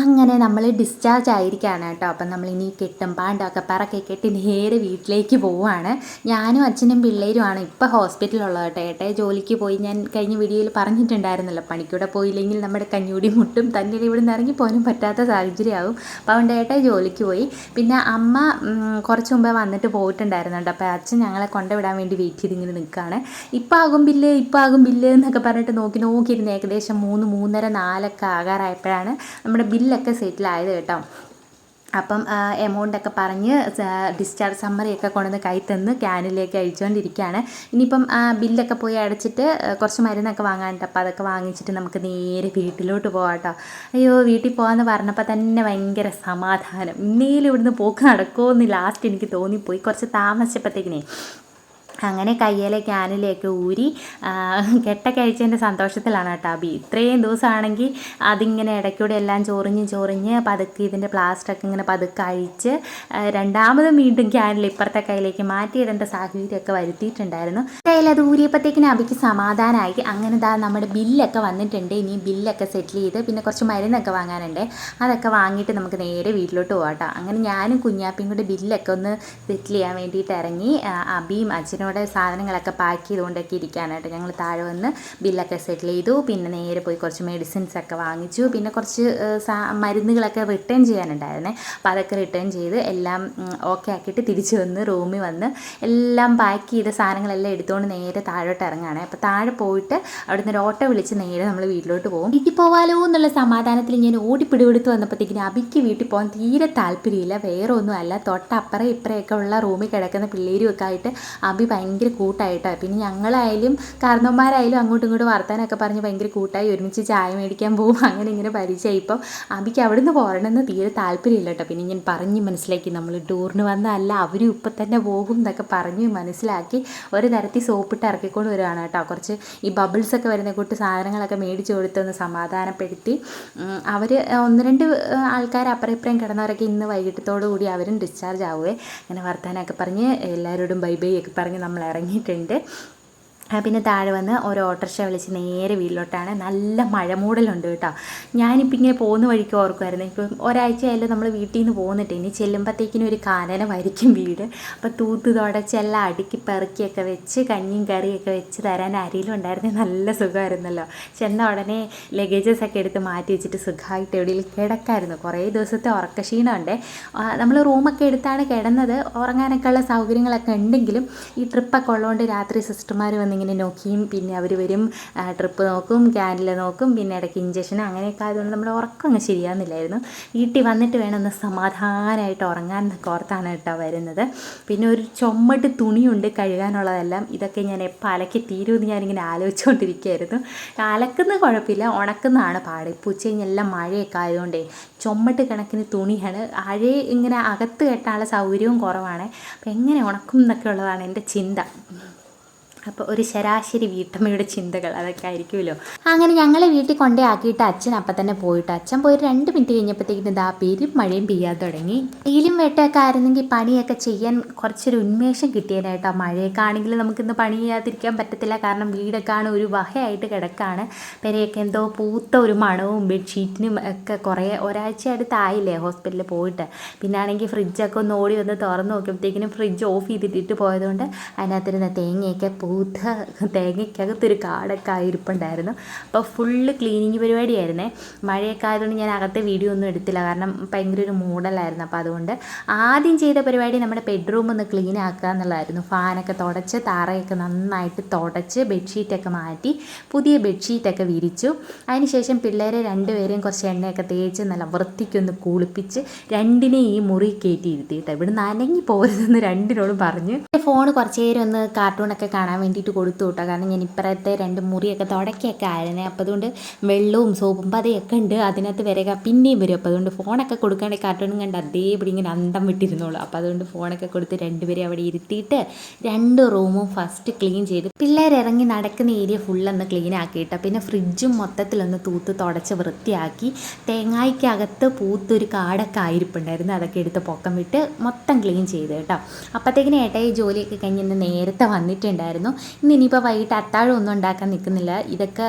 അങ്ങനെ നമ്മൾ ഡിസ്ചാർജ് ആയിരിക്കുകയാണ് കേട്ടോ. അപ്പം നമ്മളിനി കെട്ടും പാണ്ടൊക്കെ പറക്കെ കെട്ടി നേരെ വീട്ടിലേക്ക് പോവുകയാണ്. ഞാനും അച്ഛനും പിള്ളേരുമാണ് ഇപ്പോൾ ഹോസ്പിറ്റലുള്ളത് കേട്ടോ. ഏട്ടയെ ജോലിക്ക് പോയി, ഞാൻ കഴിഞ്ഞ വീഡിയോയിൽ പറഞ്ഞിട്ടുണ്ടായിരുന്നല്ലോ, പണിക്കൂടെ പോയില്ലെങ്കിൽ നമ്മുടെ കഞ്ഞൂടി മുട്ടും, തന്നെ ഇവിടെ നിന്ന് ഇറങ്ങി പോകാനും പറ്റാത്ത സാഹചര്യമാകും. അപ്പോൾ അതുകൊണ്ട് ഏട്ടയെ ജോലിക്ക് പോയി. പിന്നെ അമ്മ കുറച്ച് മുമ്പേ വന്നിട്ട് പോയിട്ടുണ്ടായിരുന്നു കേട്ടോ. അപ്പോൾ അച്ഛൻ ഞങ്ങളെ കൊണ്ടുവിടാൻ വേണ്ടി വെയിറ്റ് ചെയ്തിങ്ങനെ നിൽക്കുകയാണ്. ഇപ്പം ആകും ബില്ല് എന്നൊക്കെ പറഞ്ഞിട്ട് നോക്കിയിരുന്ന് ഏകദേശം 3, 3:30, 4 ആകാറായപ്പോഴാണ് നമ്മുടെ ബില്ലൊക്കെ സെറ്റിലായത് കേട്ടോ. അപ്പം എമൗണ്ടൊക്കെ പറഞ്ഞ് ഡിസ്ചാർജ് സമ്മറിയൊക്കെ കൊണ്ടുവന്ന് കൈ തന്ന് ക്യാനിലേക്ക് അയച്ചുകൊണ്ടിരിക്കുകയാണ്. ഇനിയിപ്പം ബില്ലൊക്കെ പോയി അടച്ചിട്ട് കുറച്ച് മരുന്നൊക്കെ വാങ്ങാനുണ്ട്. അപ്പോൾ അതൊക്കെ വാങ്ങിച്ചിട്ട് നമുക്ക് നേരെ വീട്ടിലോട്ട് പോകാം കേട്ടോ. അയ്യോ, വീട്ടിൽ പോകാമെന്ന് പറഞ്ഞപ്പോൾ തന്നെ ഭയങ്കര സമാധാനം. ഇന്നേലും ഇവിടുന്ന് പോക്ക് നടക്കുമോ എന്ന് ലാസ്റ്റ് എനിക്ക് തോന്നിപ്പോയി, കുറച്ച് താമസിച്ചപ്പോഴത്തേക്കിനെ. അങ്ങനെ കയ്യിലെ ക്യാനിലേക്ക് ഊരി കെട്ടൊക്കെ അഴിച്ചതിൻ്റെ സന്തോഷത്തിലാണ് കേട്ടോ അബി. ഇത്രയും ദിവസമാണെങ്കിൽ അതിങ്ങനെ ഇടയ്ക്കൂടെ എല്ലാം ചൊറിഞ്ഞ് പതുക്കെ ഇതിൻ്റെ പ്ലാസ്റ്ററൊക്കെ ഇങ്ങനെ പതുക്കെ അഴിച്ച് രണ്ടാമതും വീണ്ടും ക്യാനിൽ ഇപ്പുറത്തെ കയ്യിലേക്ക് മാറ്റിയിടേണ്ട സാഹചര്യമൊക്കെ വരുത്തിയിട്ടുണ്ടായിരുന്നു. കയ്യിൽ അത് ഊരിയപ്പോഴത്തേക്കിന് അബിക്ക് സമാധാനമായി. അങ്ങനെ നമ്മുടെ ബില്ലൊക്കെ വന്നിട്ടുണ്ട്. ഇനി ബില്ലൊക്കെ സെറ്റിൽ ചെയ്ത് പിന്നെ കുറച്ച് മരുന്നൊക്കെ വാങ്ങാനുണ്ട്. അതൊക്കെ വാങ്ങിയിട്ട് നമുക്ക് നേരെ വീട്ടിലോട്ട് പോകാം കേട്ടോ. അങ്ങനെ ഞാനും കുഞ്ഞാപ്പിയും കൂടെ ബില്ലൊക്കെ ഒന്ന് സെറ്റിൽ ചെയ്യാൻ വേണ്ടിയിട്ട് ഇറങ്ങി. അബിയും അച്ഛനോട് സാധനങ്ങളൊക്കെ പാക്ക് ചെയ്തുകൊണ്ടൊക്കെ ഇരിക്കാനായിട്ട് ഞങ്ങൾ താഴെ വന്ന് ബില്ലൊക്കെ സെറ്റിൽ ചെയ്തു. പിന്നെ നേരെ പോയി കുറച്ച് മെഡിസിൻസൊക്കെ വാങ്ങിച്ചു. പിന്നെ കുറച്ച് മരുന്നുകളൊക്കെ റിട്ടേൺ ചെയ്യാനുണ്ടായിരുന്നേ. അപ്പോൾ അതൊക്കെ റിട്ടേൺ ചെയ്ത് എല്ലാം ഓക്കെ ആക്കിയിട്ട് തിരിച്ച് വന്ന് റൂമിൽ വന്ന് എല്ലാം പാക്ക് ചെയ്ത സാധനങ്ങളെല്ലാം എടുത്തുകൊണ്ട് നേരെ താഴോട്ട് ഇറങ്ങുകയാണ്. അപ്പോൾ താഴെ പോയിട്ട് അവിടുന്ന് ഒരു ഓട്ടോ വിളിച്ച് നേരെ നമ്മൾ വീട്ടിലോട്ട് പോകും. വീട്ടിൽ പോകാലോ എന്നുള്ള സമാധാനത്തിൽ ഞാൻ ഓടിപ്പിടിപെടുത്ത് വന്നപ്പോഴത്തേക്കിന് അബിക്ക് വീട്ടിൽ പോകാൻ തീരെ താല്പര്യമില്ല. വേറെ ഒന്നുമല്ല, തൊട്ടപ്പുറം ഇപ്പുറയൊക്കെ ഉള്ള റൂമിൽ കിടക്കുന്ന പിള്ളേരും ഒക്കെ ആയിട്ട് അബി ഭയങ്കര കൂട്ടായിട്ടോ. പിന്നെ ഞങ്ങളായാലും കാരണവന്മാരായാലും അങ്ങോട്ടും ഇങ്ങോട്ടും വർത്താനൊക്കെ പറഞ്ഞ് ഭയങ്കര കൂട്ടായി ഒരുമിച്ച് ചായ മേടിക്കാൻ പോകും. അങ്ങനെ ഇങ്ങനെ പരിചയമായി. ഇപ്പം അബിക്ക് അവിടുന്ന് പോരണമെന്ന് തീരെ താല്പര്യമില്ല കേട്ടോ. പിന്നെ ഞാൻ പറഞ്ഞ് മനസ്സിലാക്കി, നമ്മൾ ടൂറിന് വന്നതല്ല, അവരും ഇപ്പം തന്നെ പോകും എന്നൊക്കെ പറഞ്ഞ് മനസ്സിലാക്കി ഒരു തരത്തിൽ സോപ്പിട്ട് ഇറക്കിക്കൊണ്ട് വരുവാണ് കേട്ടോ. കുറച്ച് ഈ ബബിൾസൊക്കെ വരുന്ന കൂട്ട് സാധനങ്ങളൊക്കെ മേടിച്ച് കൊടുത്തൊന്ന് സമാധാനപ്പെടുത്തി. അവർ 1-2 ആൾക്കാർ അപ്പുറം ഇപ്പുറം കിടന്നവരൊക്കെ ഇന്ന് വൈകിട്ടത്തോടു കൂടി അവരും ഡിസ്ചാർജ് ആവുകയെ. അങ്ങനെ വർത്താനമൊക്കെ പറഞ്ഞ് എല്ലാവരോടും ബൈ ഒക്കെ പറഞ്ഞ് നമ്മൾ ഇറങ്ങിയിട്ടുണ്ട്. പിന്നെ താഴെ വന്ന് ഒരു ഓട്ടോറിക്ഷ വിളിച്ച് നേരെ വീട്ടിലോട്ടാണ്. നല്ല മഴ മൂടലുണ്ട് കേട്ടോ. ഞാനിപ്പോൾ ഇങ്ങനെ പോകുന്ന വഴിക്ക് ഓർക്കുമായിരുന്നു, ഇപ്പം ഒരാഴ്ചയായാലും നമ്മൾ വീട്ടിൽ നിന്ന് പോകുന്നിട്ട് ഇനി ചെല്ലുമ്പോഴത്തേക്കിനും ഒരു കാനനമായിരിക്കും വീട്. അപ്പോൾ തൂത്ത് തുടച്ചെല്ലാം അടുക്കി പെറുക്കിയൊക്കെ വെച്ച് കഞ്ഞിയും കറിയൊക്കെ വെച്ച് തരാൻ ആരെങ്കിലും ഉണ്ടായിരുന്നേ നല്ല സുഖമായിരുന്നല്ലോ. ചെന്ന ഉടനെ ലഗേജസൊക്കെ എടുത്ത് മാറ്റി വെച്ചിട്ട് സുഖമായിട്ട് എവിടെയെങ്കിലും കിടക്കായിരുന്നു. കുറേ ദിവസത്തെ ഉറക്കക്ഷീണമുണ്ട്. നമ്മൾ റൂമൊക്കെ എടുത്താണ് കിടന്നത്. ഉറങ്ങാനൊക്കെ ഉള്ള സൗകര്യങ്ങളൊക്കെ ഉണ്ടെങ്കിലും ഈ ട്രിപ്പൊക്കെ ഉള്ളതുകൊണ്ട് രാത്രി സിസ്റ്റർമാർ വന്ന് ഇങ്ങനെ നോക്കിയും പിന്നെ അവർ വരും, ട്രിപ്പ് നോക്കും, ക്യാൻഡിൽ നോക്കും, പിന്നെ ഇടയ്ക്ക് ഇഞ്ചക്ഷൻ അങ്ങനെയൊക്കെ ആയതുകൊണ്ട് നമ്മുടെ ഉറക്കം അങ്ങ് ശരിയാകുന്നില്ലായിരുന്നു. വീട്ടിൽ വന്നിട്ട് വേണം ഒന്ന് സമാധാനമായിട്ട് ഉറങ്ങാൻ ഓർത്താണ് കേട്ടോ വരുന്നത്. പിന്നെ ഒരു ചുമട്ട് തുണിയുണ്ട് കഴുകാനുള്ളതെല്ലാം. ഇതൊക്കെ ഞാൻ എപ്പോൾ അലക്കി തീരുമെന്ന് ഞാനിങ്ങനെ ആലോചിച്ചുകൊണ്ടിരിക്കുകയായിരുന്നു. അലക്കുന്നത് കുഴപ്പമില്ല, ഉണക്കുന്നതാണ് പാട്. ഇപ്പോൾ ഉച്ച കഴിഞ്ഞെല്ലാം മഴയൊക്കെ ആയതുകൊണ്ടേ ചുമട്ട് കണക്കിന് തുണിയാണ്. ഇങ്ങനെ അകത്ത് കെട്ടാനുള്ള സൗകര്യവും കുറവാണ്. അപ്പോൾ എങ്ങനെ ഉണക്കും എന്നൊക്കെ ഉള്ളതാണ് എൻ്റെ ചിന്ത. അപ്പോൾ ഒരു ശരാശരി വീട്ടമ്മയുടെ ചിന്തകൾ അതൊക്കെ ആയിരിക്കുമല്ലോ. അങ്ങനെ ഞങ്ങളെ വീട്ടിൽ കൊണ്ടേ ആക്കിയിട്ട് അച്ഛൻ അപ്പം തന്നെ പോയിട്ട് അച്ഛൻ പോയി 2 മിനിറ്റ് കഴിഞ്ഞപ്പോഴത്തേക്കും പെരും മഴയും പെയ്യാൻ തുടങ്ങി. വെയിലും വെട്ടമൊക്കെ ആയിരുന്നെങ്കിൽ പണിയൊക്കെ ചെയ്യാൻ കുറച്ചൊരു ഉന്മേഷം കിട്ടിയതായിട്ടോ. മഴയൊക്കെ ആണെങ്കിൽ നമുക്കിന്ന് പണി ചെയ്യാതിരിക്കാൻ പറ്റത്തില്ല. കാരണം വീടൊക്കെ ആണ് ഒരു വഹയായിട്ട് കിടക്കാണ്. പെരയൊക്കെ എന്തോ പൂത്ത ഒരു മണവും ബെഡ്ഷീറ്റിനും ഒക്കെ കുറേ ഒരാഴ്ച അടുത്തായില്ലേ ഹോസ്പിറ്റലിൽ പോയിട്ട്. പിന്നെ ആണെങ്കിൽ ഫ്രിഡ്ജൊക്കെ ഒന്ന് ഓടി വന്ന് തുറന്ന് നോക്കിയപ്പോഴത്തേക്കിനും ഫ്രിഡ്ജ് ഓഫ് ചെയ്തിട്ടിട്ട് പോയതുകൊണ്ട് അതിനകത്തിരുന്ന തേങ്ങയൊക്കെ പൂത്ത തേങ്ങയ്ക്കകത്തൊരു കാടൊക്കെ ആയിരിപ്പുണ്ടായിരുന്നു. അപ്പോൾ ഫുള്ള് ക്ലീനിങ് പരിപാടിയായിരുന്നേ. മഴയൊക്കെ ആയതുകൊണ്ട് ഞാൻ അകത്തെ വീഡിയോ ഒന്നും എടുത്തില്ല, കാരണം ഭയങ്കര ഒരു മൂടലായിരുന്നു. അപ്പോൾ അതുകൊണ്ട് ആദ്യം ചെയ്ത പരിപാടി നമ്മുടെ ബെഡ്റൂം ഒന്ന് ക്ലീൻ ആക്കുക എന്നുള്ളതായിരുന്നു. ഫാനൊക്കെ തുടച്ച് തറയൊക്കെ നന്നായിട്ട് തുടച്ച് ബെഡ്ഷീറ്റൊക്കെ മാറ്റി പുതിയ ബെഡ്ഷീറ്റൊക്കെ വിരിച്ചു. അതിനുശേഷം പിള്ളേരെ 2 പേരെയും കുറച്ച് എണ്ണയൊക്കെ തേച്ച് നല്ല വൃത്തിക്കൊന്ന് കുളിപ്പിച്ച് 2നെയും ഈ മുറി കയറ്റി ഇരുത്തിയിട്ട് ഇവിടെ നനങ്ങി പോരുതെന്ന് 2നോടും പറഞ്ഞ് ഫോൺ കുറച്ച് നേരം ഒന്ന് കാർട്ടൂണൊക്കെ കാണാൻ വേണ്ടിയിട്ട് കൊടുത്തു കേട്ടോ. കാരണം ഞാൻ ഇപ്പുറത്തെ 2 മുറിയൊക്കെ തുടക്കിയൊക്കെ ആയിരുന്നേ. അപ്പോൾ അതുകൊണ്ട് വെള്ളവും സോപ്പും പതയൊക്കെ ഉണ്ട്, അതിനകത്ത് വരിക പിന്നെയും വരും. അപ്പോൾ അതുകൊണ്ട് ഫോണൊക്കെ കൊടുക്കാണെങ്കിൽ കാർട്ടൂണും കണ്ട് അതേപടി ഇങ്ങനെ അന്തം വിട്ടിരുന്നോളൂ. അപ്പോൾ അതുകൊണ്ട് ഫോണൊക്കെ കൊടുത്ത് 2 പേരെ അവിടെ ഇരുത്തിയിട്ട് 2 റൂമും ഫസ്റ്റ് ക്ലീൻ ചെയ്ത് പിള്ളേരിറങ്ങി നടക്കുന്ന ഏരിയ ഫുള്ളൊന്ന് ക്ലീൻ ആക്കിയിട്ട് പിന്നെ ഫ്രിഡ്ജും മൊത്തത്തിലൊന്ന് തൂത്ത് തുടച്ച് വൃത്തിയാക്കി. തേങ്ങായ്ക്കകത്ത് പൂത്തൊരു കാടൊക്കെ ആയിരിപ്പുണ്ടായിരുന്നു, അതൊക്കെ എടുത്ത് പൊക്കം വിട്ട് മൊത്തം ക്ലീൻ ചെയ്ത് കേട്ടോ. അപ്പോഴത്തേക്കിനും ഏട്ടായി ജോലിയൊക്കെ കഴിഞ്ഞ് നേരത്തെ വന്നിട്ടുണ്ടായിരുന്നു. ഇനിയിപ്പോൾ വൈകിട്ട് അത്താഴം ഒന്നും ഉണ്ടാക്കാൻ നിൽക്കുന്നില്ല. ഇതൊക്കെ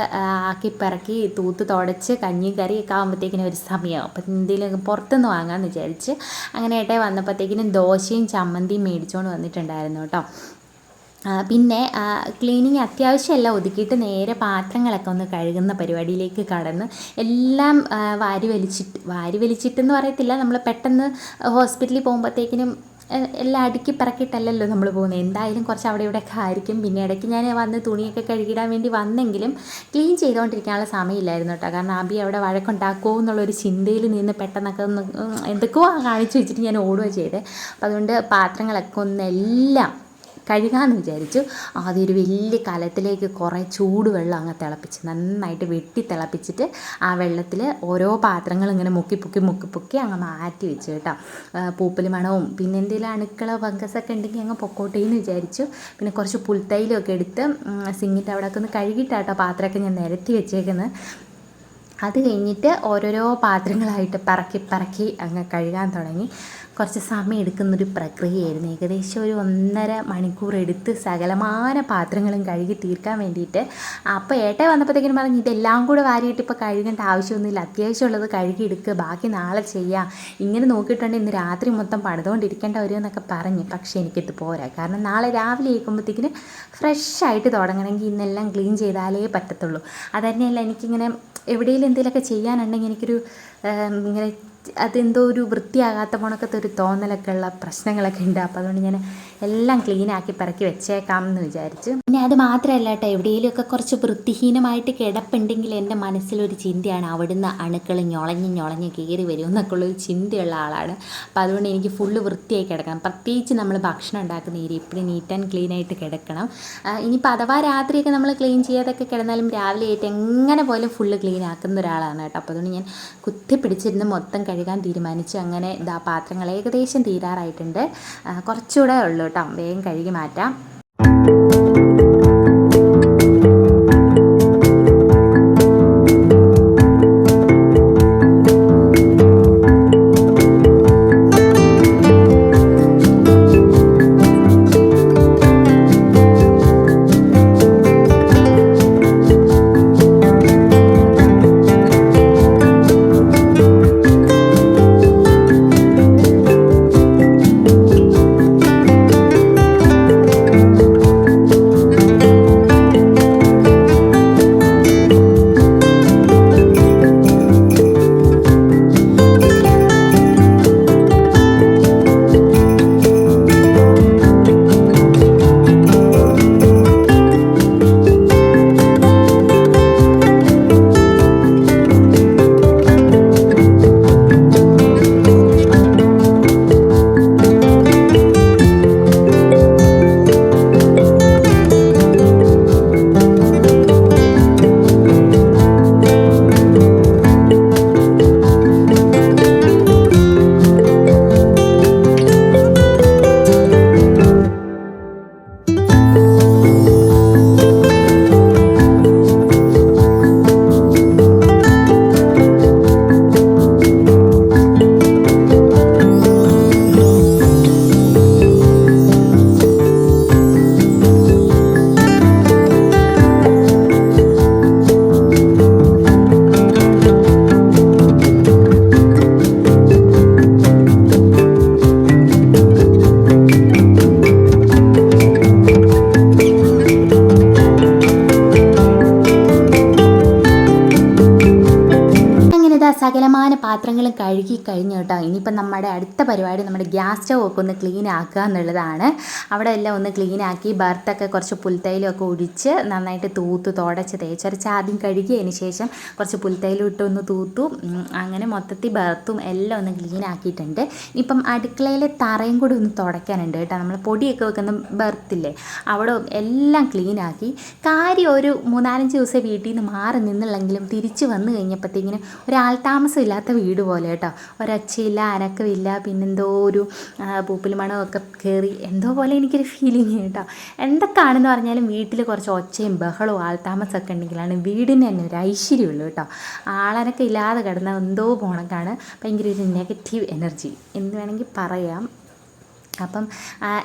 ആക്കി പിറക്കി തൂത്ത് തുടച്ച് കഞ്ഞി കറിയൊക്കെ ആകുമ്പോഴത്തേക്കിനും ഒരു സമയമാവും. അപ്പം എന്തെങ്കിലും പുറത്തുനിന്ന് വാങ്ങാമെന്ന് വിചാരിച്ച് അങ്ങനെ ഏട്ടായി വന്നപ്പോഴത്തേക്കിനും ദോശയും ചമ്മന്തിയും മേടിച്ചുകൊണ്ട് വന്നിട്ടുണ്ടായിരുന്നു കേട്ടോ. പിന്നെ ക്ലീനിങ് അത്യാവശ്യമെല്ലാം ഒതുക്കിയിട്ട് നേരെ പാത്രങ്ങളൊക്കെ ഒന്ന് കഴുകുന്ന പരിപാടിയിലേക്ക് കടന്ന് എല്ലാം വാരി വലിച്ചിട്ടെന്ന് പറയത്തില്ല, നമ്മൾ പെട്ടെന്ന് ഹോസ്പിറ്റലിൽ പോകുമ്പോഴത്തേക്കിനും എല്ലാം അടുക്കി പിറക്കിയിട്ടല്ലല്ലോ നമ്മൾ പോകുന്നത്. എന്തായാലും കുറച്ച് അവിടെ ഇവിടെയൊക്കെ ആയിരിക്കും. പിന്നെ ഇടയ്ക്ക് ഞാൻ വന്ന് തുണിയൊക്കെ കഴുകിയിടാൻ വേണ്ടി വന്നെങ്കിലും ക്ലീൻ ചെയ്തുകൊണ്ടിരിക്കാനുള്ള സമയമില്ലായിരുന്നു കേട്ടോ. കാരണം അബി അവിടെ വഴക്കുണ്ടാക്കുമോ എന്നുള്ളൊരു ചിന്തയിൽ നിന്ന് പെട്ടെന്നൊക്കെ ഒന്ന് എന്തൊക്കെയോ കാണിച്ചു വെച്ചിട്ട് ഞാൻ ഓടുകയാണ് ചെയ്തത്. അപ്പോൾ അതുകൊണ്ട് പാത്രങ്ങളൊക്കെ ഒന്നെല്ലാം കഴുകാമെന്ന് വിചാരിച്ചു. ആദ്യം ഒരു വലിയ കലത്തിലേക്ക് കുറേ ചൂടുവെള്ളം അങ്ങ് തിളപ്പിച്ച് നന്നായിട്ട് വെട്ടി തിളപ്പിച്ചിട്ട് ആ വെള്ളത്തിൽ ഓരോ പാത്രങ്ങളും ഇങ്ങനെ മുക്കി അങ്ങ് മാറ്റി വെച്ച് കേട്ടോ. പൂപ്പൽ മണവും പിന്നെ എന്തെങ്കിലും അണുക്കളോ ഫംഗസൊക്കെ ഉണ്ടെങ്കിൽ അങ്ങ് പൊക്കോട്ടേന്ന് വിചാരിച്ചു. പിന്നെ കുറച്ച് പുൽത്തൈലമൊക്കെ എടുത്ത് സിങ്ങിൻ്റെ അവിടെയൊക്കെ ഒന്ന് കഴുകിയിട്ടാട്ടോ പാത്രമൊക്കെ ഞാൻ നിരത്തി വെച്ചേക്കുന്നത്. അത് കഴിഞ്ഞിട്ട് ഓരോരോ പാത്രങ്ങളായിട്ട് പറക്കി അങ്ങ് കഴുകാൻ തുടങ്ങി. കുറച്ച് സമയം എടുക്കുന്നൊരു പ്രക്രിയയായിരുന്നു. ഏകദേശം ഒരു 1.5 മണിക്കൂർ എടുത്ത് സകലമാന പാത്രങ്ങളും കഴുകി തീർക്കാൻ വേണ്ടിയിട്ട്. അപ്പോൾ ഏട്ടായി വന്നപ്പോഴത്തേക്കും പറഞ്ഞു ഇതെല്ലാം കൂടെ വാരിയിട്ട് ഇപ്പോൾ കഴുകേണ്ട ആവശ്യമൊന്നുമില്ല, അത്യാവശ്യമുള്ളത് കഴുകി എടുക്കുക, ബാക്കി നാളെ ചെയ്യാം. ഇങ്ങനെ നോക്കിയിട്ടുണ്ടെങ്കിൽ ഇന്ന് രാത്രി മൊത്തം പണിതുകൊണ്ടിരിക്കേണ്ട വരുമെന്നൊക്കെ പറഞ്ഞു. പക്ഷേ എനിക്കിത് പോരാ. കാരണം നാളെ രാവിലെ ആകുമ്പോഴത്തേക്കിന് ഫ്രഷായിട്ട് തുടങ്ങണമെങ്കിൽ ഇന്നെല്ലാം ക്ലീൻ ചെയ്താലേ പറ്റത്തുള്ളൂ. അതുതന്നെയല്ല, എനിക്കിങ്ങനെ എവിടെയെങ്കിലും എന്തെങ്കിലുമൊക്കെ ചെയ്യാനുണ്ടെങ്കിൽ എനിക്കൊരു ഇങ്ങനെ അതെന്തോ ഒരു വൃത്തിയാകാത്ത പോണക്കത്തെ ഒരു തോന്നലൊക്കെ ഉള്ള പ്രശ്നങ്ങളൊക്കെ ഉണ്ട്. അപ്പോൾ അതുകൊണ്ട് ഞാൻ എല്ലാം ക്ലീനാക്കി പിറക്കി വെച്ചേക്കാം എന്ന് വിചാരിച്ചു. പിന്നെ അത് മാത്രമല്ല കേട്ടോ, എവിടെയെങ്കിലുമൊക്കെ കുറച്ച് വൃത്തിഹീനമായിട്ട് കിടപ്പുണ്ടെങ്കിൽ എൻ്റെ മനസ്സിലൊരു ചിന്തയാണ് അവിടുന്ന് അണുക്കൾ ഞൊളഞ്ഞ് കയറി വരും എന്നൊക്കെ ഉള്ളൊരു ചിന്തയുള്ള ആളാണ്. അപ്പോൾ അതുകൊണ്ട് എനിക്ക് ഫുള്ള് വൃത്തിയായി കിടക്കണം. പ്രത്യേകിച്ച് നമ്മൾ ഭക്ഷണം ഉണ്ടാക്കുന്ന ഏരിയ എപ്പോഴും നീറ്റ് ആൻഡ് ക്ലീൻ ആയിട്ട് കിടക്കണം. ഇനിയിപ്പോൾ അഥവാ രാത്രിയൊക്കെ നമ്മൾ ക്ലീൻ ചെയ്യാതൊക്കെ കിടന്നാലും രാവിലെ ആയിട്ട് എങ്ങനെ പോലും ഫുള്ള് ക്ലീൻ ആക്കുന്ന ഒരാളാണ് കേട്ടോ. അപ്പോൾ അതുകൊണ്ട് ഞാൻ കുത്തിപ്പിടിച്ചിരുന്ന് മൊത്തം കഴുകാൻ തീരുമാനിച്ചു. അങ്ങനെ പാത്രങ്ങൾ ഏകദേശം തീരാറായിട്ടുണ്ട്. കുറച്ചുകൂടെ ഉള്ളൂ കേട്ടോ, വേഗം കഴുകി മാറ്റാം. സകലമാന പാത്രങ്ങളും കഴുകി കഴിഞ്ഞു കേട്ടോ. ഇനിയിപ്പം നമ്മുടെ അടുത്ത പരിപാടി നമ്മുടെ ഗ്യാസ് സ്റ്റവ് ഒക്കെ ഒന്ന് ക്ലീൻ ആക്കുക എന്നുള്ളതാണ്. അവിടെ എല്ലാം ഒന്ന് ക്ലീൻ ആക്കി ബർത്തൊക്കെ കുറച്ച് പുൽത്തൈലമൊക്കെ ഒഴിച്ച് നന്നായിട്ട് തൂത്ത് തുടച്ച് തേച്ചരച്ച് ആദ്യം കഴുകിയതിന് ശേഷം കുറച്ച് പുൽത്തൈലം ഇട്ട് ഒന്ന് തൂത്തു. അങ്ങനെ മൊത്തത്തിൽ ബർത്തും എല്ലാം ഒന്ന് ക്ലീൻ ആക്കിയിട്ടുണ്ട്. ഇപ്പം അടുക്കളയിലെ തറയും കൂടി ഒന്ന് തുടയ്ക്കാനുണ്ട് കേട്ടോ. നമ്മൾ പൊടിയൊക്കെ വെക്കുന്ന ബർത്തില്ലേ, അവിടെ എല്ലാം ക്ലീൻ ആക്കി. കാര്യം ഒരു 3-4 ദിവസം വീട്ടിൽ നിന്ന് മാറി നിന്നുള്ളെങ്കിലും തിരിച്ച് വന്നു കഴിഞ്ഞപ്പോഴത്തേക്കിനും ഒരാൾതാമസം ഇല്ലാത്ത വീട് പോലെ കേട്ടോ. ഒരൊച്ചയില്ല, അനക്കമില്ല, പിന്നെന്തോ ഒരു പൂപ്പൽ മണമൊക്കെ കയറി എന്തോ പോലെ എനിക്കൊരു ഫീലിംഗ് കേട്ടോ. എന്തൊക്കെയാണെന്ന് പറഞ്ഞാലും വീട്ടിൽ കുറച്ച് ഒച്ചയും ബഹളവും ആൾതാമസമൊക്കെ ഉണ്ടെങ്കിലാണ് വീടിന് തന്നെ ഒരു ഐശ്വര്യമുള്ളൂ കേട്ടോ. ആളനൊക്കെ ഇല്ലാതെ കിടന്ന എന്തോ പോണക്കാണ്, ഭയങ്കര ഒരു നെഗറ്റീവ് എനർജി എന്ന് വേണമെങ്കിൽ പറയാം. അപ്പം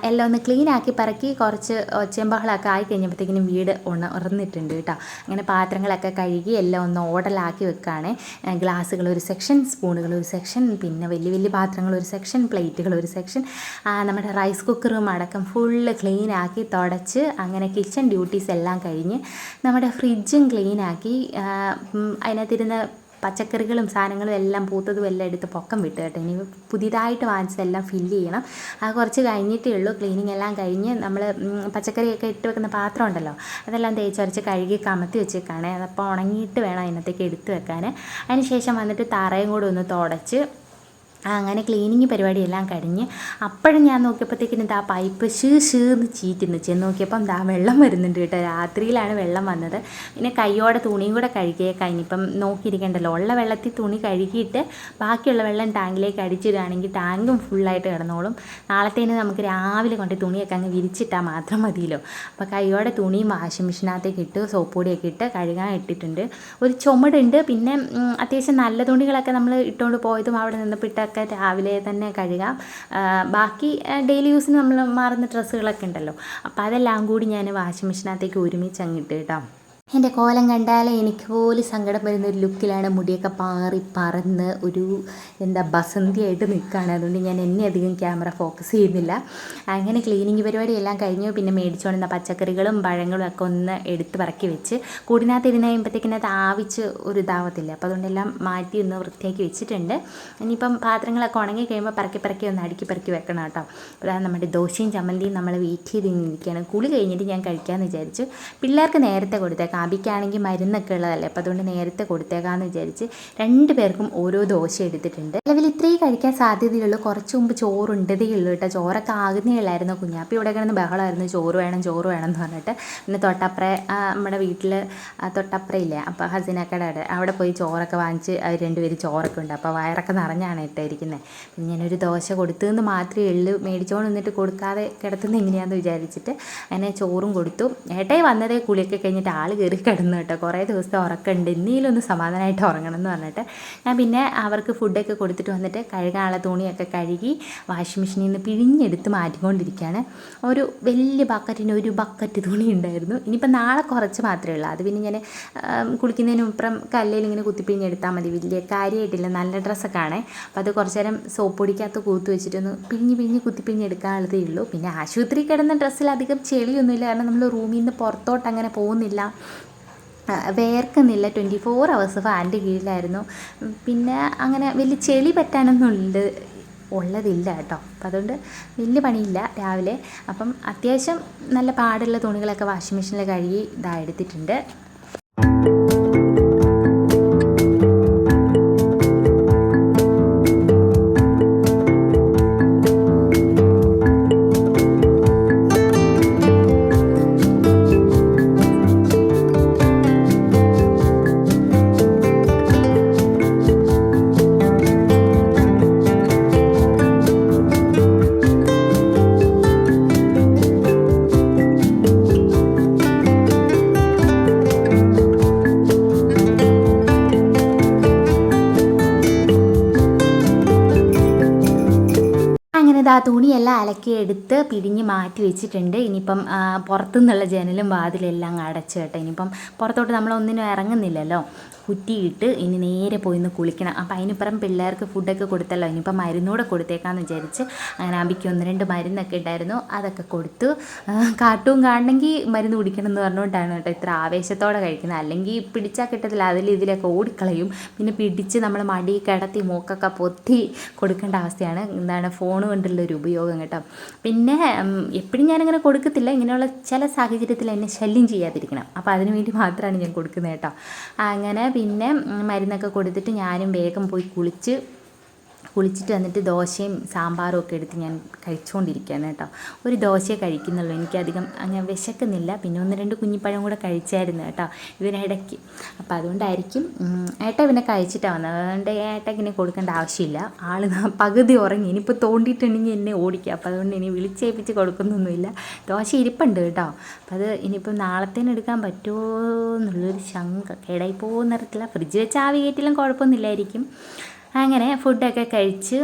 എല്ലാം ഒന്ന് ക്ലീനാക്കി പറക്കി കുറച്ച് ഒച്ചയും ആയി കഴിഞ്ഞപ്പോഴത്തേക്കിനും വീട് ഉണർന്നിട്ടുണ്ട് കേട്ടോ. അങ്ങനെ പാത്രങ്ങളൊക്കെ കഴുകി എല്ലാം ഒന്ന് ഓടലാക്കി വെക്കുകയാണ്. ഗ്ലാസ്സുകൾ ഒരു സെക്ഷൻ, സ്പൂണുകൾ ഒരു സെക്ഷൻ, പിന്നെ വലിയ വലിയ പാത്രങ്ങൾ ഒരു സെക്ഷൻ, പ്ലേറ്റുകൾ ഒരു സെക്ഷൻ, നമ്മുടെ റൈസ് കുക്കറും അടക്കം ഫുള്ള് ക്ലീനാക്കി തുടച്ച് അങ്ങനെ കിച്ചൺ ഡ്യൂട്ടീസ് എല്ലാം കഴിഞ്ഞ് നമ്മുടെ ഫ്രിഡ്ജും ക്ലീനാക്കി അതിനകത്തിരുന്ന് പച്ചക്കറികളും സാധനങ്ങളും എല്ലാം പൂത്തതും എല്ലാം എടുത്ത് പൊക്കം വിട്ട് കേട്ടോ. ഇനി പുതിയതായിട്ട് വാങ്ങിച്ചതെല്ലാം ഫില്ല് ചെയ്യണം. അത് കുറച്ച് കഴിഞ്ഞിട്ടേ ഉള്ളൂ. ക്ലീനിങ് എല്ലാം കഴിഞ്ഞ് നമ്മൾ പച്ചക്കറിയൊക്കെ ഇട്ട് വെക്കുന്ന പാത്രം ഉണ്ടല്ലോ, അതെല്ലാം തേച്ചരച്ച് കഴുകി കമത്തി വെച്ചേക്കാണ്. അതപ്പോൾ ഉണങ്ങിയിട്ട് വേണം അതിനകത്തേക്ക് എടുത്ത് വെക്കാൻ. അതിന് ശേഷം വന്നിട്ട് തറയും കൂടെ ഒന്ന് തുടച്ച് അങ്ങനെ ക്ലീനിങ് പരിപാടിയെല്ലാം കഴിഞ്ഞ് അപ്പോഴും ഞാൻ നോക്കിയപ്പോഴത്തേക്കിനും ഇതാ പൈപ്പ് ഷീന്ന് ചീറ്റുന്നു. ചെന്ന് നോക്കിയപ്പം ദാ വെള്ളം വരുന്നുണ്ട് കേട്ടോ. രാത്രിയിലാണ് വെള്ളം വന്നത്. പിന്നെ കൈയോടെ തുണിയും കൂടെ കഴുകിയേക്കാം. ഇനിയിപ്പം നോക്കിയിരിക്കണ്ടല്ലോ, ഉള്ള വെള്ളത്തിൽ തുണി കഴുകിയിട്ട് ബാക്കിയുള്ള വെള്ളം ടാങ്കിലേക്ക് അടിച്ചിടുകയാണെങ്കിൽ ടാങ്കും ഫുള്ളായിട്ട് കിടന്നോളും. നാളത്തേന് നമുക്ക് രാവിലെ കൊണ്ട് തുണിയൊക്കെ അങ്ങ് വിരിച്ചിട്ടാൽ മാത്രം മതിയല്ലോ. അപ്പോൾ കൈയോടെ തുണിയും വാഷിംഗ് മെഷീനകത്തേക്ക് ഇട്ട് സോപ്പ് പൊടിയൊക്കെ ഇട്ട് കഴുകാൻ ഇട്ടിട്ടുണ്ട്. ഒരു ചുമടുണ്ട്. പിന്നെ അത്യാവശ്യം നല്ല തുണികളൊക്കെ നമ്മൾ ഇട്ടുകൊണ്ട് പോയതും അവിടെ നിന്നപ്പോൾ ഇട്ടൊക്കെ രാവിലെ തന്നെ കഴുകാം. ബാക്കി ഡെയിലി യൂസിന് നമ്മൾ മാറുന്ന ഡ്രസ്സുകളൊക്കെ ഉണ്ടല്ലോ, അപ്പോൾ അതെല്ലാം കൂടി ഞാൻ വാഷിംഗ് മെഷീനകത്തേക്ക് ഒരുമിച്ച് അങ്ങിട്ട് കേട്ടോ. എൻ്റെ കോലം കണ്ടാലേ എനിക്ക് പോലും സങ്കടം വരുന്നൊരു ലുക്കിലാണ്. മുടിയൊക്കെ പാറി പറന്ന് ഒരു ബസന്തിയായിട്ട് നിൽക്കുകയാണ്. അതുകൊണ്ട് ഞാൻ എന്നെ അധികം ക്യാമറ ഫോക്കസ് ചെയ്യുന്നില്ല. അങ്ങനെ ക്ലീനിങ് പരിപാടിയെല്ലാം കഴിഞ്ഞു. പിന്നെ മേടിച്ചുകൊണ്ടിരുന്ന പച്ചക്കറികളും പഴങ്ങളും ഒക്കെ ഒന്ന് എടുത്ത് പറക്കി വെച്ച് കൂടിനകത്ത് ഇരുന്ന് കഴിയുമ്പോഴത്തേക്കിനകത്ത് ആവിച്ച് ഒരു ഇതാവത്തില്ല. അപ്പോൾ അതുകൊണ്ടെല്ലാം മാറ്റി ഒന്ന് വൃത്തിയാക്കി വെച്ചിട്ടുണ്ട്. ഇനിയിപ്പം പാത്രങ്ങളൊക്കെ ഉണങ്ങി കഴിയുമ്പോൾ പറക്കി ഒന്ന് അടുക്കി പറക്കി വെക്കണം കേട്ടോ. അതാണ് നമ്മുടെ ദോശയും ചമ്മന്തിയും നമ്മൾ വെയിറ്റ് ചെയ്ത് ഇരിക്കുകയാണ്. കുളി കഴിഞ്ഞിട്ട് ഞാൻ കഴിക്കാമെന്ന് വിചാരിച്ചു. പിള്ളേർക്ക് നേരത്തെ കൊടുത്തേക്കാം. ആബിക്കാണെങ്കിൽ മരുന്നൊക്കെ ഉള്ളതല്ലേ, അപ്പോൾ അതുകൊണ്ട് നേരത്തെ കൊടുത്തേക്കാമെന്ന് വിചാരിച്ച് 2 പേർക്കും ഓരോ ദോശ എടുത്തിട്ടുണ്ട്. നിലവിൽ ഇത്രയും കഴിക്കാൻ സാധ്യതയുള്ളൂ. കുറച്ച് മുമ്പ് ചോറുണ്ടതേ ഉള്ളൂ കേട്ടോ. ചോറൊക്കെ ആകുന്നേ ഉള്ളായിരുന്നു. കുഞ്ഞാപ്പി ഇവിടെ കിടന്ന് ബഹളമായിരുന്നു, ചോറ് വേണം എന്ന് പറഞ്ഞിട്ട്. പിന്നെ നമ്മുടെ വീട്ടിൽ തൊട്ടപ്പുറയില്ലേ, അപ്പോൾ ഹസിനക്കട അവിടെ പോയി ചോറൊക്കെ വാങ്ങിച്ച് അവർ 2 പേര് ചോറൊക്കെ ഉണ്ട്. അപ്പോൾ വയറൊക്കെ നിറഞ്ഞാണ് ഇട്ടിരിക്കുന്നത്. പിന്നെ ഞാനൊരു ദോശ കൊടുത്തതെന്ന് മാത്രമേ ഉള്ളൂ. മേടിച്ചോണ്ട് നിന്നിട്ട് കൊടുക്കാതെ കിടത്തുന്നത് എങ്ങനെയാണെന്ന് വിചാരിച്ചിട്ട് അങ്ങനെ ചോറും കൊടുത്തു. ഏട്ടായി വന്നതേ കുളിയൊക്കെ കഴിഞ്ഞിട്ട് ആൾ കയറി കിടന്നു കേട്ടോ. കുറേ ദിവസത്തെ ഉറക്കമുണ്ട്, എന്തെങ്കിലും ഒന്ന് സമാധാനമായിട്ട് ഉറങ്ങണം എന്ന് പറഞ്ഞിട്ട് ഞാൻ പിന്നെ അവർക്ക് ഫുഡൊക്കെ കൊടുത്തിട്ട് വന്നിട്ട് കഴുകാനുള്ള തുണിയൊക്കെ കഴുകി വാഷിംഗ് മെഷീനിൽ നിന്ന് പിഴിഞ്ഞെടുത്ത് മാറ്റിക്കൊണ്ടിരിക്കുകയാണ്. ഒരു വലിയ ബക്കറ്റിന് 1 ബക്കറ്റ് തുണി ഉണ്ടായിരുന്നു. ഇനിയിപ്പോൾ നാളെ കുറച്ച് മാത്രമേ ഉള്ളൂ. അത് പിന്നെ ഞാൻ കുളിക്കുന്നതിന് മുമ്പ് കല്ലിൽ ഇങ്ങനെ കുത്തിപ്പിഴിഞ്ഞെടുത്താൽ മതി. വലിയ കാര്യമായിട്ടില്ല, നല്ല ഡ്രസ്സൊക്കെ ആണേ. അപ്പോൾ അത് കുറച്ച് നേരം സോപ്പ് പൊടിക്കകത്ത് കൂത്ത് വെച്ചിട്ടൊന്ന് പിഴിഞ്ഞ് കുത്തിപ്പിഴിഞ്ഞെടുക്കാനുള്ളതേ ഉള്ളൂ. പിന്നെ ആശുപത്രി കിടന്ന ഡ്രസ്സിൽ അധികം ചെളിയൊന്നുമില്ല, കാരണം നമ്മൾ റൂമിൽ നിന്ന് പുറത്തോട്ട് അങ്ങനെ പോകുന്നില്ല, വേർക്കുന്നില്ല. 24 hours ഫാനിൻ്റെ കീഴിലായിരുന്നു. പിന്നെ അങ്ങനെ വലിയ ചെളി പറ്റാനൊന്നും ഉള്ളതില്ല കേട്ടോ. അപ്പം അതുകൊണ്ട് വലിയ പണിയില്ല രാവിലെ. അപ്പം അത്യാവശ്യം നല്ല പാടുള്ള തുണികളൊക്കെ വാഷിംഗ് മെഷീനിൽ കഴുകി എടുത്തിട്ടുണ്ട്. ആ തുണിയെല്ലാം അലക്കിയെടുത്ത് പിരിഞ്ഞ് മാറ്റി വെച്ചിട്ടുണ്ട്. ഇനിയിപ്പം പുറത്തുനിന്നുള്ള ജനലും വാതിലെല്ലാം അടച്ച് കേട്ടോ. ഇനിയിപ്പം പുറത്തോട്ട് നമ്മളൊന്നിനും ഇറങ്ങുന്നില്ലല്ലോ. കുറ്റിയിട്ട് ഇനി നേരെ പോയി ഒന്ന് കുളിക്കണം. അപ്പം അതിനിപ്പുറം പിള്ളേർക്ക് ഫുഡൊക്കെ കൊടുത്തല്ലോ, ഇനിയിപ്പം മരുന്നൂടെ കൊടുത്തേക്കാമെന്ന് വിചാരിച്ച് അങ്ങനെ അബിക്ക് 1-2 മരുന്നൊക്കെ ഉണ്ടായിരുന്നു, അതൊക്കെ കൊടുത്തു. കാർട്ടൂൺ കാണണമെങ്കിൽ മരുന്ന് കുടിക്കണം എന്ന് പറഞ്ഞുകൊണ്ടാണ് കേട്ടോ ഇത്ര ആവേശത്തോടെ കഴിക്കുന്നത്. അല്ലെങ്കിൽ പിടിച്ചാൽ കിട്ടത്തില്ല, ഇതിലൊക്കെ ഓടിക്കളയും. പിന്നെ പിടിച്ച് നമ്മൾ മടി കിടത്തി മൂക്കൊക്കെ പൊത്തി കൊടുക്കേണ്ട അവസ്ഥയാണ്. ഫോൺ കൊണ്ടുള്ളൊരു ഉപയോഗം കേട്ടോ. പിന്നെ എപ്പോഴും ഞാനങ്ങനെ കൊടുക്കത്തില്ല, ഇങ്ങനെയുള്ള ചില സാഹചര്യത്തിൽ എന്നെ ശല്യം ചെയ്യാതിരിക്കണം, അപ്പോൾ അതിനു വേണ്ടി മാത്രമാണ് ഞാൻ കൊടുക്കുന്നത് കേട്ടോ. അങ്ങനെ പിന്നെ മരുന്നൊക്കെ കൊടുത്തിട്ട് ഞാനും വേഗം പോയി കുളിച്ചിട്ട് വന്നിട്ട് ദോശയും സാമ്പാറും ഒക്കെ എടുത്ത് ഞാൻ കഴിച്ചുകൊണ്ടിരിക്കുകയാണ് കേട്ടോ. ഒരു ദോശയെ കഴിക്കുന്നുള്ളൂ, എനിക്കധികം അങ്ങനെ വിശക്കുന്നില്ല. പിന്നെ 1-2 കുഞ്ഞിപ്പഴം കൂടെ കഴിച്ചായിരുന്നു കേട്ടോ ഇതിനിടയ്ക്ക്. അപ്പോൾ അതുകൊണ്ടായിരിക്കും. ഏട്ട പിന്നെ കഴിച്ചിട്ടാണ് വന്നത്, അതുകൊണ്ട് ഏട്ടയ്ക്ക് ഇനി കൊടുക്കേണ്ട ആവശ്യമില്ല. ആൾ പകുതി ഉറങ്ങി, ഇനിയിപ്പോൾ തോണ്ടിയിട്ടുണ്ടെങ്കിൽ എന്നെ ഓടിക്കുക. അപ്പോൾ അതുകൊണ്ട് ഇനി വിളിച്ചേൽപ്പിച്ച് കൊടുക്കുന്നൊന്നുമില്ല. ദോശ ഇരിപ്പുണ്ട് കേട്ടോ. അപ്പോൾ അത് ഇനിയിപ്പം നാളത്തേന് എടുക്കാൻ പറ്റുമോ എന്നുള്ളൊരു ശങ്ക. കേടായി പോകുന്നറിയത്തില്ല. ഫ്രിഡ്ജ് വെച്ച് ആവി കയറ്റിലും കുഴപ്പമൊന്നുമില്ലായിരിക്കും. അങ്ങനെ ഫുഡൊക്കെ കഴിച്ച്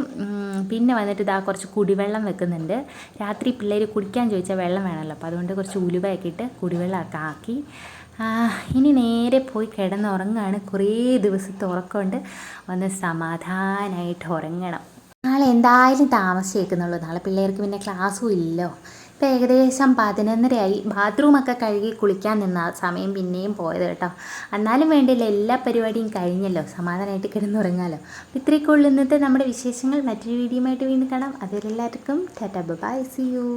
പിന്നെ വന്നിട്ട് ഇതാ കുറച്ച് കുടിവെള്ളം വെക്കുന്നുണ്ട്. രാത്രി പിള്ളേർ കുടിക്കാൻ ചോദിച്ചാൽ വെള്ളം വേണമല്ലോ, അപ്പോൾ അതുകൊണ്ട് കുറച്ച് ഉലുവയൊക്കെ ഇട്ട് കുടിവെള്ളമൊക്കെ ആക്കി ഇനി നേരെ പോയി കിടന്നുറങ്ങുകയാണ്. കുറേ ദിവസത്തെ ഉറക്കമുണ്ട്, ഒന്ന് സമാധാനമായിട്ട് ഉറങ്ങണം. നാളെ എന്തായാലും താമസിച്ചേക്കുന്നുള്ളൂ. നാളെ പിള്ളേർക്ക് പിന്നെ ക്ലാസ്സും ഇല്ലല്ലോ. ഇപ്പോൾ ഏകദേശം 11:30 ബാത്റൂമൊക്കെ കഴുകി കുളിക്കാൻ നിന്ന സമയം പിന്നെയും പോയത് കേട്ടോ. എന്നാലും വേണ്ടില്ല, എല്ലാ പരിപാടിയും കഴിഞ്ഞല്ലോ, സമാധാനമായിട്ട് കിടന്നുറങ്ങാമല്ലോ. അപ്പോൾ ഇത്രയൊക്കെ ഉള്ളൂ ഇന്നത്തെ നമ്മുടെ വിശേഷങ്ങൾ. മറ്റൊരു വീഡിയോ ആയിട്ട് വീണ്ടും കാണാം. അതിലെല്ലാവർക്കും ടാറ്റാ ബൈ, സീ യു.